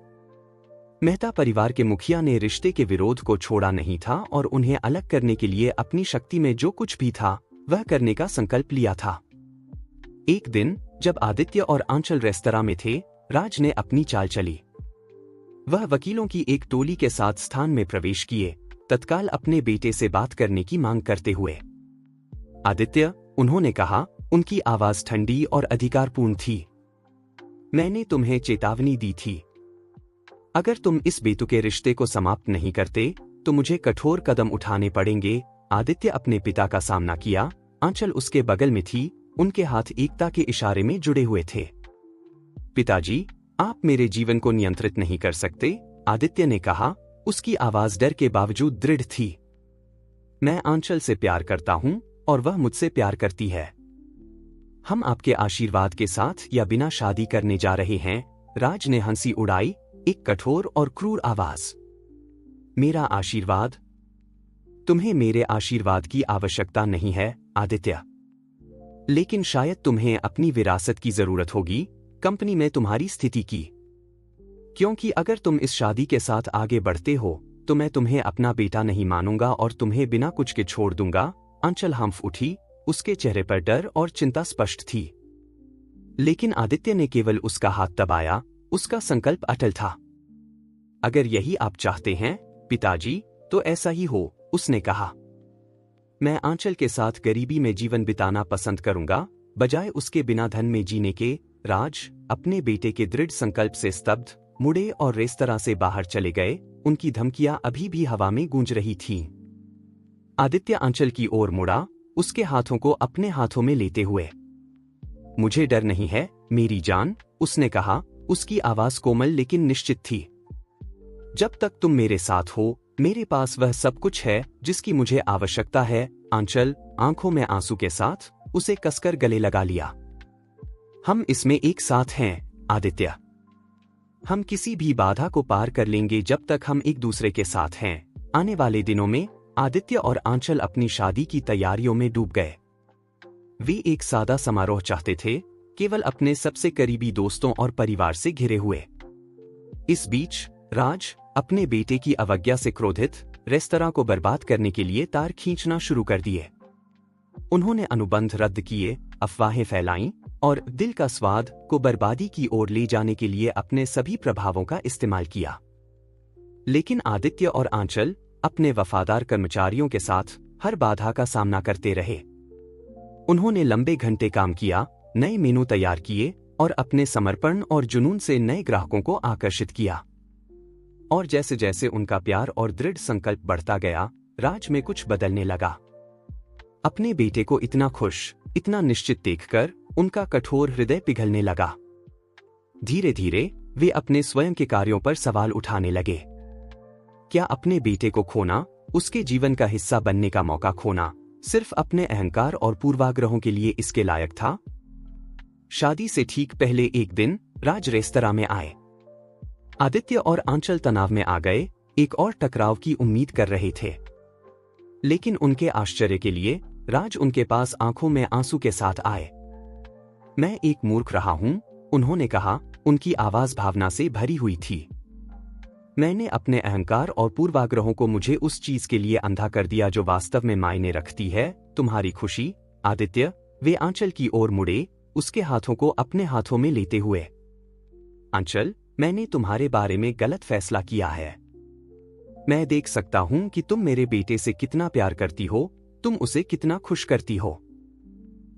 मेहता परिवार के मुखिया ने रिश्ते के विरोध को छोड़ा नहीं था और उन्हें अलग करने के लिए अपनी शक्ति में जो कुछ भी था वह करने का संकल्प लिया था। एक दिन जब आदित्य और आंचल रेस्तरां में थे, राज ने अपनी चाल चली। वह वकीलों की एक टोली के साथ स्थान में प्रवेश किए, तत्काल अपने बेटे से बात करने की मांग करते हुए। आदित्य, उन्होंने कहा, उनकी आवाज ठंडी और अधिकारपूर्ण थी। मैंने तुम्हें चेतावनी दी थी। अगर तुम इस बेतुके रिश्ते को समाप्त नहीं करते, तो मुझे कठोर कदम उठाने पड़ेंगे। आदित्य अपने पिता का सामना किया। आंचल उसके बगल में थी, उनके हाथ एकता के इशारे में जुड़े हुए थे। पिताजी, आप मेरे जीवन को नियंत्रित नहीं कर सकते, आदित्य ने कहा। उसकी आवाज डर के बावजूद दृढ़ थी। मैं आंचल से प्यार करता हूं और वह मुझसे प्यार करती है। हम आपके आशीर्वाद के साथ या बिना शादी करने जा रहे हैं, राज ने हंसी उड़ाई, एक कठोर और क्रूर आवाज। मेरा आशीर्वाद? तुम्हें मेरे आशीर्वाद की आवश्यकता नहीं है, आदित्य। लेकिन शायद तुम्हें अपनी विरासत की जरूरत होगी, कंपनी में तुम्हारी स्थिति की। क्योंकि अगर तुम इस शादी के साथ आगे बढ़ते हो तो मैं तुम्हें अपना बेटा नहीं मानूंगा और तुम्हें बिना कुछ के छोड़ दूंगा। आंचल हंफ उठी, उसके चेहरे पर डर और चिंता स्पष्ट थी। लेकिन आदित्य ने केवल उसका हाथ दबाया, उसका संकल्प अटल था। अगर यही आप चाहते हैं, पिताजी, तो ऐसा ही हो, उसने कहा। मैं आंचल के साथ गरीबी में जीवन बिताना पसंद करूंगा, बजाय उसके बिना धन में जीने के। राज अपने बेटे के दृढ़ संकल्प से स्तब्ध मुड़े और रेस्तरां से बाहर चले गए। उनकी धमकियां अभी भी हवा में गूंज रही थीं। आदित्य आंचल की ओर मुड़ा, उसके हाथों को अपने हाथों में लेते हुए। मुझे डर नहीं है, मेरी जान, उसने कहा। उसकी आवाज कोमल लेकिन निश्चित थी। जब तक तुम मेरे साथ हो, मेरे पास वह सब कुछ है जिसकी मुझे आवश्यकता है। आंचल आंखों में आंसू के साथ उसे कसकर गले लगा लिया। हम इसमें एक साथ हैं, आदित्य। हम किसी भी बाधा को पार कर लेंगे जब तक हम एक दूसरे के साथ हैं। आने वाले दिनों में आदित्य और आंचल अपनी शादी की तैयारियों में डूब गए। वे एक सादा समारोह चाहते थे, केवल अपने सबसे करीबी दोस्तों और परिवार से घिरे हुए। इस बीच राज अपने बेटे की अवज्ञा से क्रोधित रेस्तरां को बर्बाद करने के लिए तार खींचना शुरू कर दिए। उन्होंने अनुबंध रद्द किए, अफवाहें फैलाईं और दिल का स्वाद को बर्बादी की ओर ले जाने के लिए अपने सभी प्रभावों का इस्तेमाल किया। लेकिन आदित्य और आंचल अपने वफादार कर्मचारियों के साथ हर बाधा का सामना करते रहे। उन्होंने लंबे घंटे काम किया, नए मेनू तैयार किए और अपने समर्पण और जुनून से नए ग्राहकों को आकर्षित किया। और जैसे जैसे उनका प्यार और दृढ़ संकल्प बढ़ता गया, राज में कुछ बदलने लगा। अपने बेटे को इतना खुश, इतना निश्चित देखकर उनका कठोर हृदय पिघलने लगा। धीरे धीरे वे अपने स्वयं के कार्यों पर सवाल उठाने लगे। क्या अपने बेटे को खोना, उसके जीवन का हिस्सा बनने का मौका खोना, सिर्फ अपने अहंकार और पूर्वाग्रहों के लिए इसके लायक था? शादी से ठीक पहले एक दिन राज रेस्तरां में आए। आदित्य और आंचल तनाव में आ गए, एक और टकराव की उम्मीद कर रहे थे। लेकिन उनके आश्चर्य के लिए राज उनके पास आंखों में आंसू के साथ आए। मैं एक मूर्ख रहा हूं, उन्होंने कहा, उनकी आवाज भावना से भरी हुई थी। मैंने अपने अहंकार और पूर्वाग्रहों को मुझे उस चीज के लिए अंधा कर दिया जो वास्तव में मायने रखती है, तुम्हारी खुशी। आदित्य, वे आंचल की ओर मुड़े, उसके हाथों को अपने हाथों में लेते हुए। आंचल, मैंने तुम्हारे बारे में गलत फैसला किया है। मैं देख सकता हूं कि तुम मेरे बेटे से कितना प्यार करती हो, तुम उसे कितना खुश करती हो।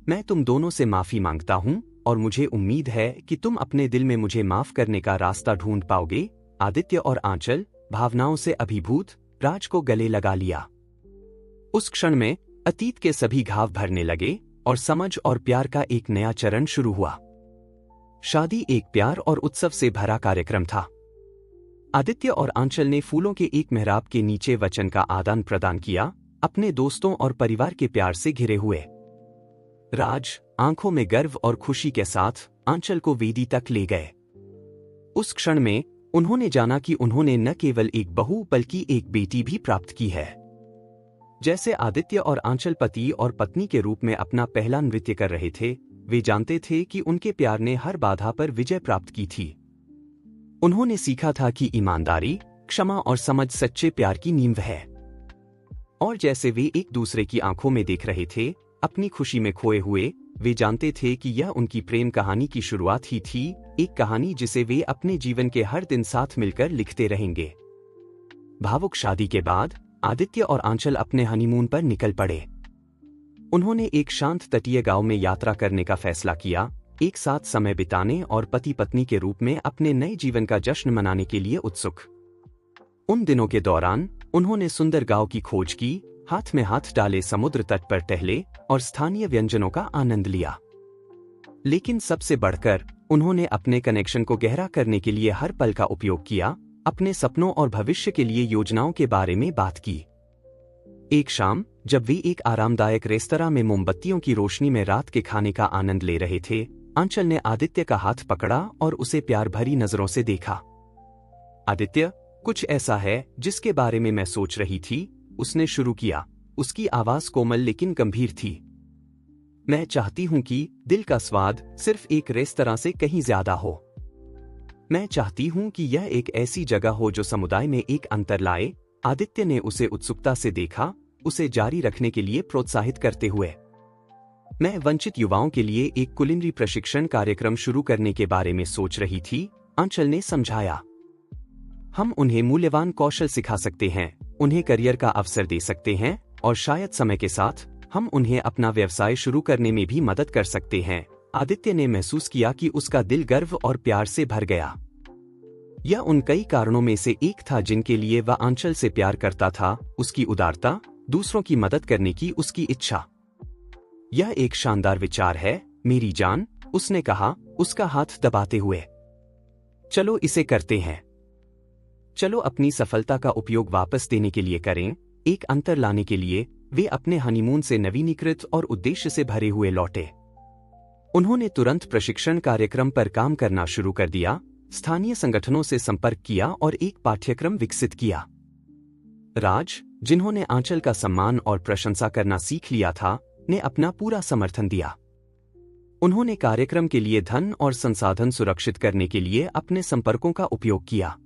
मैं तुम दोनों से माफी मांगता हूं और मुझे उम्मीद है कि तुम अपने दिल में मुझे माफ करने का रास्ता ढूंढ पाओगे। आदित्य और आंचल भावनाओं से अभिभूत राज को गले लगा लिया। उस क्षण में अतीत के सभी घाव भरने लगे और समझ और प्यार का एक नया चरण शुरू हुआ। शादी एक प्यार और उत्सव से भरा कार्यक्रम था। आदित्य और आंचल ने फूलों के एक मेहराब के नीचे वचन का आदान प्रदान किया, अपने दोस्तों और परिवार के प्यार से घिरे हुए। राज आंखों में गर्व और खुशी के साथ आंचल को वेदी तक ले गए। उस क्षण में उन्होंने जाना कि उन्होंने न केवल एक बहू बल्कि एक बेटी भी प्राप्त की है। जैसे आदित्य और आंचल पति और पत्नी के रूप में अपना पहला नृत्य कर रहे थे, वे जानते थे कि उनके प्यार ने हर बाधा पर विजय प्राप्त की थी। उन्होंने सीखा था कि ईमानदारी, क्षमा और समझ सच्चे प्यार की नींव है। और जैसे वे एक दूसरे की आंखों में देख रहे थे, अपनी खुशी में खोए हुए, वे जानते थे कि यह उनकी प्रेम कहानी की शुरुआत ही थी, एक कहानी जिसे वे अपने जीवन के हर दिन साथ मिलकर लिखते रहेंगे। भावुक शादी के बाद आदित्य और आंचल अपने हनीमून पर निकल पड़े। उन्होंने एक शांत तटीय गांव में यात्रा करने का फैसला किया, एक साथ समय बिताने और पति पत्नी के रूप में अपने नए जीवन का जश्न मनाने के लिए उत्सुक। उन दिनों के दौरान उन्होंने सुंदर गांव की खोज की, हाथ में हाथ डाले समुद्र तट पर टहले और स्थानीय व्यंजनों का आनंद लिया। लेकिन सबसे बढ़कर उन्होंने अपने कनेक्शन को गहरा करने के लिए हर पल का उपयोग किया, अपने सपनों और भविष्य के लिए योजनाओं के बारे में बात की। एक शाम जब वे एक आरामदायक रेस्तरां में मोमबत्तियों की रोशनी में रात के खाने का आनंद ले रहे थे, आंचल ने आदित्य का हाथ पकड़ा और उसे प्यार भरी नजरों से देखा। आदित्य, कुछ ऐसा है जिसके बारे में मैं सोच रही थी, उसने शुरू किया। उसकी आवाज कोमल लेकिन गंभीर थी। मैं चाहती हूं कि दिल का स्वाद सिर्फ एक रेस्तरां से कहीं ज्यादा हो। मैं चाहती हूं कि यह एक ऐसी जगह हो जो समुदाय में एक अंतर लाए। आदित्य ने उसे उत्सुकता से देखा, उसे जारी रखने के लिए प्रोत्साहित करते हुए। मैं वंचित युवाओं के लिए एक कुलिनरी प्रशिक्षण कार्यक्रम शुरू करने के बारे में सोच रही थी, आंचल ने समझाया। हम उन्हें मूल्यवान कौशल सिखा सकते हैं, उन्हें करियर का अवसर दे सकते हैं और शायद समय के साथ हम उन्हें अपना व्यवसाय शुरू करने में भी मदद कर सकते हैं। आदित्य ने महसूस किया कि उसका दिल गर्व और प्यार से भर गया। यह उन कई कारणों में से एक था जिनके लिए वह आंचल से प्यार करता था, उसकी उदारता, दूसरों की मदद करने की उसकी इच्छा। यह एक शानदार विचार है मेरी जान, उसने कहा, उसका हाथ दबाते हुए। चलो इसे करते हैं। चलो अपनी सफलता का उपयोग वापस देने के लिए करें, एक अंतर लाने के लिए। वे अपने हनीमून से नवीनीकृत और उद्देश्य से भरे हुए लौटे। उन्होंने तुरंत प्रशिक्षण कार्यक्रम पर काम करना शुरू कर दिया, स्थानीय संगठनों से संपर्क किया और एक पाठ्यक्रम विकसित किया। राज, जिन्होंने आंचल का सम्मान और प्रशंसा करना सीख लिया था, ने अपना पूरा समर्थन दिया। उन्होंने कार्यक्रम के लिए धन और संसाधन सुरक्षित करने के लिए अपने संपर्कों का उपयोग किया।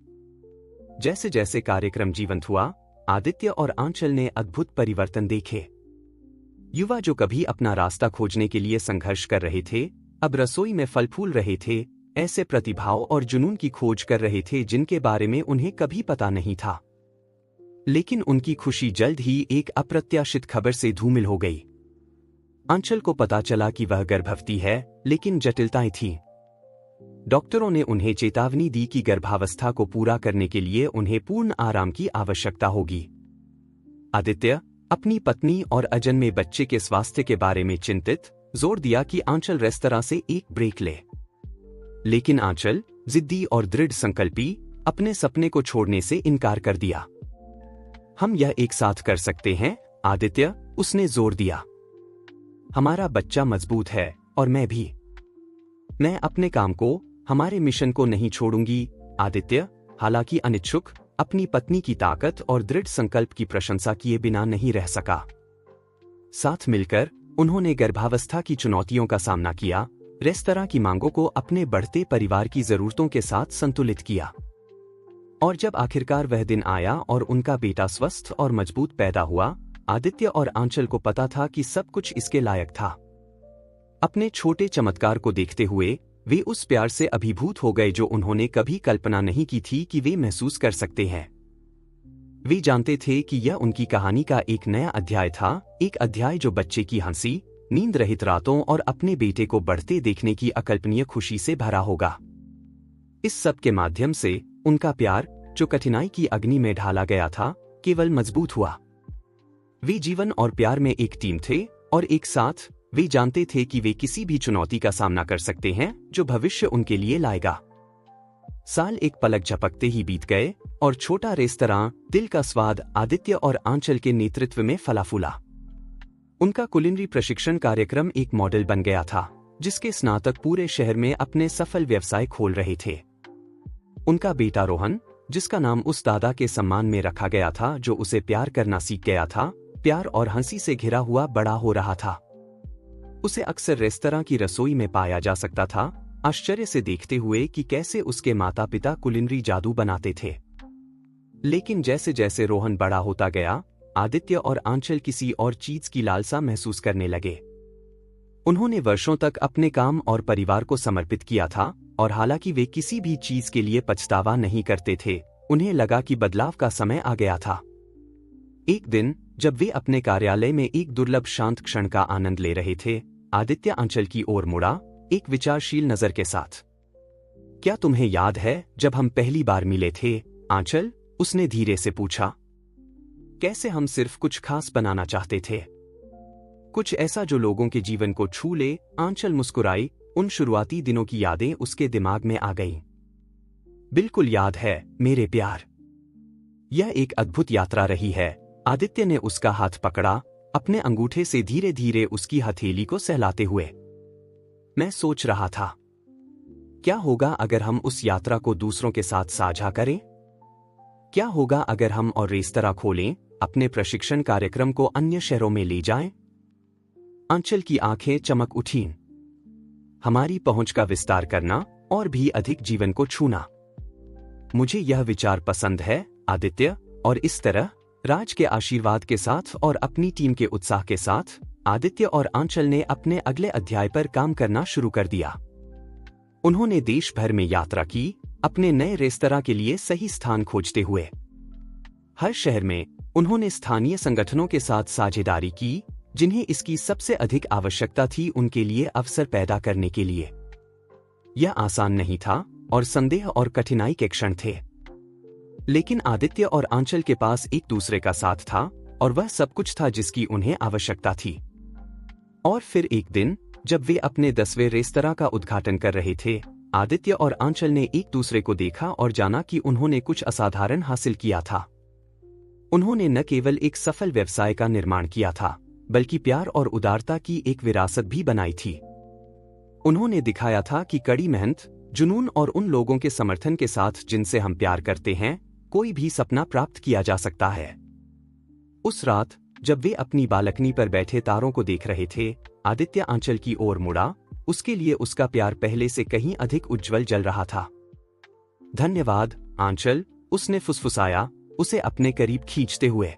जैसे जैसे कार्यक्रम जीवंत हुआ, आदित्य और आंचल ने अद्भुत परिवर्तन देखे। युवा जो कभी अपना रास्ता खोजने के लिए संघर्ष कर रहे थे, अब रसोई में फल फूल रहे थे, ऐसे प्रतिभाओं और जुनून की खोज कर रहे थे जिनके बारे में उन्हें कभी पता नहीं था। लेकिन उनकी खुशी जल्द ही एक अप्रत्याशित खबर से धूमिल हो गई। आंचल को पता चला कि वह गर्भवती है, लेकिन जटिलताएं थीं। डॉक्टरों ने उन्हें चेतावनी दी कि गर्भावस्था को पूरा करने के लिए उन्हें पूर्ण आराम की आवश्यकता होगी। आदित्य अपनी पत्नी और अजन्मे बच्चे के स्वास्थ्य के बारे में चिंतित, जोर दिया कि आंचल रेस्तरां से एक ब्रेक ले। लेकिन आंचल, जिद्दी और दृढ़ संकल्पी, अपने सपने को छोड़ने से इनकार कर दिया। हम यह एक साथ कर सकते हैं, आदित्य, उसने जोर दिया। हमारा बच्चा मजबूत है और मैं भी। मैं अपने काम को, हमारे मिशन को नहीं छोड़ूंगी। आदित्य, हालांकि अनिच्छुक, अपनी पत्नी की ताकत और दृढ़ संकल्प की प्रशंसा किए बिना नहीं रह सका। साथ मिलकर उन्होंने गर्भावस्था की चुनौतियों का सामना किया, रेस्तरां की मांगों को अपने बढ़ते परिवार की जरूरतों के साथ संतुलित किया। और जब आखिरकार वह दिन आया और उनका बेटा स्वस्थ और मजबूत पैदा हुआ, आदित्य और आंचल को पता था कि सब कुछ इसके लायक था। अपने छोटे चमत्कार को देखते हुए वे उस प्यार से अभिभूत हो गए जो उन्होंने कभी कल्पना नहीं की थी कि वे महसूस कर सकते हैं। वे जानते थे कि यह उनकी कहानी का एक नया अध्याय था, एक अध्याय जो बच्चे की हंसी, नींद रहित रातों और अपने बेटे को बढ़ते देखने की अकल्पनीय खुशी से भरा होगा। इस सब के माध्यम से उनका प्यार, जो कठिनाई की अग्नि में ढाला गया था, केवल मजबूत हुआ। वे जीवन और प्यार में एक टीम थे और एक साथ वे जानते थे कि वे किसी भी चुनौती का सामना कर सकते हैं जो भविष्य उनके लिए लाएगा। साल एक पलक झपकते ही बीत गए और छोटा रेस्तरां दिल का स्वाद आदित्य और आंचल के नेतृत्व में फला फूला। उनका कुलिनरी प्रशिक्षण कार्यक्रम एक मॉडल बन गया था, जिसके स्नातक पूरे शहर में अपने सफल व्यवसाय खोल रहे थे। उनका बेटा रोहन, जिसका नाम उस दादा के सम्मान में रखा गया था जो उसे प्यार करना सीख गया था, प्यार और हंसी से घिरा हुआ बड़ा हो रहा था। उसे अक्सर रेस्तरां की रसोई में पाया जा सकता था, आश्चर्य से देखते हुए कि कैसे उसके माता पिता कुलिनरी जादू बनाते थे। लेकिन जैसे जैसे रोहन बड़ा होता गया, आदित्य और आंचल किसी और चीज की लालसा महसूस करने लगे। उन्होंने वर्षों तक अपने काम और परिवार को समर्पित किया था और हालांकि वे किसी भी चीज के लिए पछतावा नहीं करते थे, उन्हें लगा कि बदलाव का समय आ गया था। एक दिन जब वे अपने कार्यालय में एक दुर्लभ शांत क्षण का आनंद ले रहे थे, आदित्य आंचल की ओर मुड़ा, एक विचारशील नजर के साथ। क्या तुम्हें याद है जब हम पहली बार मिले थे, आंचल? उसने धीरे से पूछा। कैसे हम सिर्फ कुछ खास बनाना चाहते थे, कुछ ऐसा जो लोगों के जीवन को छू ले। आंचल मुस्कुराई। उन शुरुआती दिनों की यादें उसके दिमाग में आ गईं। बिल्कुल याद है मेरे प्यार, यह एक अद्भुत यात्रा रही है। आदित्य ने उसका हाथ पकड़ा, अपने अंगूठे से धीरे धीरे उसकी हथेली को सहलाते हुए। मैं सोच रहा था, क्या होगा अगर हम उस यात्रा को दूसरों के साथ साझा करें? क्या होगा अगर हम और रेस्तरां खोलें, अपने प्रशिक्षण कार्यक्रम को अन्य शहरों में ले जाएं? आंचल की आंखें चमक उठीं। हमारी पहुंच का विस्तार करना और भी अधिक जीवन को छूना। मुझे यह विचार पसंद है आदित्य। और इस तरह राज के आशीर्वाद के साथ और अपनी टीम के उत्साह के साथ आदित्य और आंचल ने अपने अगले अध्याय पर काम करना शुरू कर दिया। उन्होंने देश भर में यात्रा की, अपने नए रेस्तरां के लिए सही स्थान खोजते हुए। हर शहर में उन्होंने स्थानीय संगठनों के साथ साझेदारी की, जिन्हें इसकी सबसे अधिक आवश्यकता थी, उनके लिए अवसर पैदा करने के लिए। यह आसान नहीं था और संदेह और कठिनाई के क्षण थे, लेकिन आदित्य और आंचल के पास एक दूसरे का साथ था और वह सब कुछ था जिसकी उन्हें आवश्यकता थी। और फिर एक दिन जब वे अपने 10वें रेस्तरां का उद्घाटन कर रहे थे, आदित्य और आंचल ने एक दूसरे को देखा और जाना कि उन्होंने कुछ असाधारण हासिल किया था। उन्होंने न केवल एक सफल व्यवसाय का निर्माण किया था, बल्कि प्यार और उदारता की एक विरासत भी बनाई थी। उन्होंने दिखाया था कि कड़ी मेहनत, जुनून और उन लोगों के समर्थन के साथ जिनसे हम प्यार करते हैं, कोई भी सपना प्राप्त किया जा सकता है। उस रात जब वे अपनी बालकनी पर बैठे तारों को देख रहे थे, आदित्य आंचल की ओर मुड़ा। उसके लिए उसका प्यार पहले से कहीं अधिक उज्जवल जल रहा था। धन्यवाद आंचल, उसने फुसफुसाया, उसे अपने करीब खींचते हुए।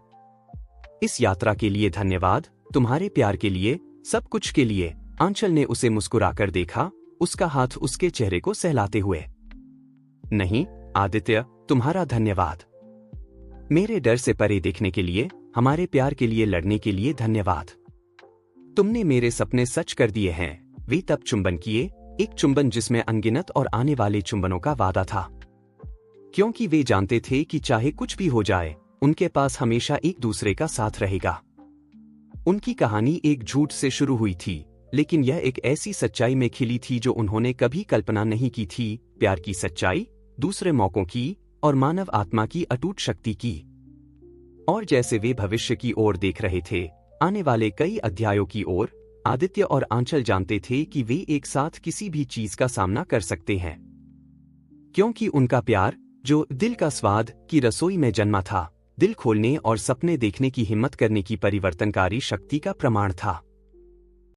इस यात्रा के लिए धन्यवाद, तुम्हारे प्यार के लिए, सब कुछ के लिए। आंचल ने उसे मुस्कुराकर देखा, उसका हाथ उसके चेहरे को सहलाते हुए। नहीं आदित्य, तुम्हारा धन्यवाद। मेरे डर से परे देखने के लिए, हमारे प्यार के लिए लड़ने के लिए धन्यवाद। तुमने मेरे सपने सच कर दिए हैं। वे तब चुंबन किए, एक चुंबन जिसमें अनगिनत और आने वाले चुंबनों का वादा था, क्योंकि वे जानते थे कि चाहे कुछ भी हो जाए, उनके पास हमेशा एक दूसरे का साथ रहेगा। उनकी कहानी एक झूठ से शुरू हुई थी, लेकिन यह एक ऐसी सच्चाई में खिली थी जो उन्होंने कभी कल्पना नहीं की थी। प्यार की सच्चाई, दूसरे मौकों की और मानव आत्मा की अटूट शक्ति की। और जैसे वे भविष्य की ओर देख रहे थे, आने वाले कई अध्यायों की ओर, आदित्य और आंचल जानते थे कि वे एक साथ किसी भी चीज का सामना कर सकते हैं, क्योंकि उनका प्यार, जो दिल का स्वाद की रसोई में जन्मा था, दिल खोलने और सपने देखने की हिम्मत करने की परिवर्तनकारी शक्ति का प्रमाण था।